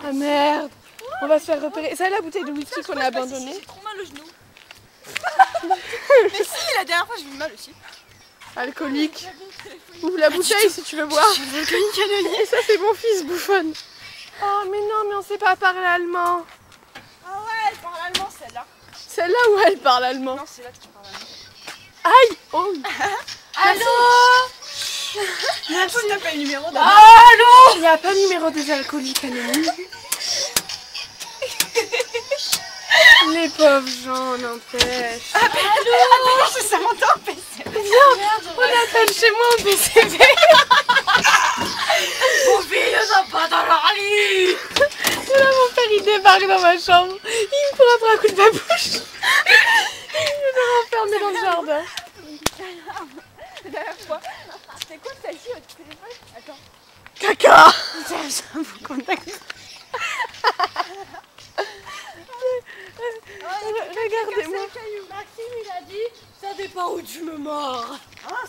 Ah merde. On va se faire repérer. Ça, la bouteille de whisky qu'on a abandonnée. J'ai trop mal au genou. Mais si, la dernière fois j'ai eu mal aussi. Alcoolique. Ouvre la bouteille si tu veux boire. Et ça, c'est mon fils, bouffonne. Oh, mais non, mais on sait pas parler allemand. Ah ouais, elle parle allemand celle-là. Celle-là où elle parle allemand? Non, c'est là que tu parles allemand. Aïe. Oh. Allô. Merci. T'as pas le numéro d'un. Allô. Il n'y a pas le numéro des alcooliques, Anélie. Les pauvres gens, n'empêche. Allô. Ça m'entend en PCV. Viens, on appelle chez moi en PCV. Mon fils n'a pas dans leur lit. Et là, mon père, il débarque dans ma chambre. Il me frappe un coup de babouche. Il me enfermer dans le jardin. La dernière fois. C'était quoi celle-ci au téléphone? Attends. Caca. J'ai un contact. Regardez-moi. Maxime, il a dit ça dépend où tu me mords.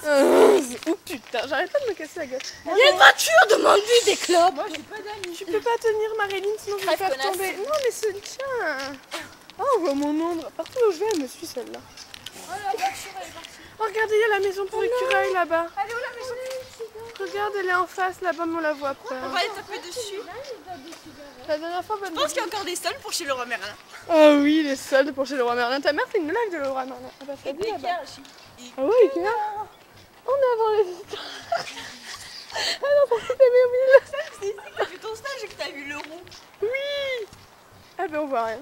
Oh putain, j'arrête pas de me casser la gueule. Il y a une voiture, demande-lui des clopes. Moi j'ai pas d'amis. Tu peux pas tenir, Maréline, sinon je vais Bref, faire tomber. Non, mais c'est le tien. Oh, on voit mon ombre. Partout où je vais, elle me suit celle-là. Oh, la voiture elle est partie. Oh, regardez, il y a la maison pour écureuil là-bas. Elle est où la maison? Regarde, elle est en face là-bas, mais on la voit On pas. va aller taper dessus. La dernière fois, Je pense qu'il y a encore des soldes pour chez le roi Merlin. Oh oui, les soldes pour chez le roi Merlin. Ta mère fait une live de le roi Merlin. Elle va faire Et là-bas. Ikea aussi. Ah ouais, Ikea. On est avant les histoires. Ah non, ça c'était mes C'est ici que t'as fait ton stage et que t'as vu le rond. Oui. Ah ben on voit rien.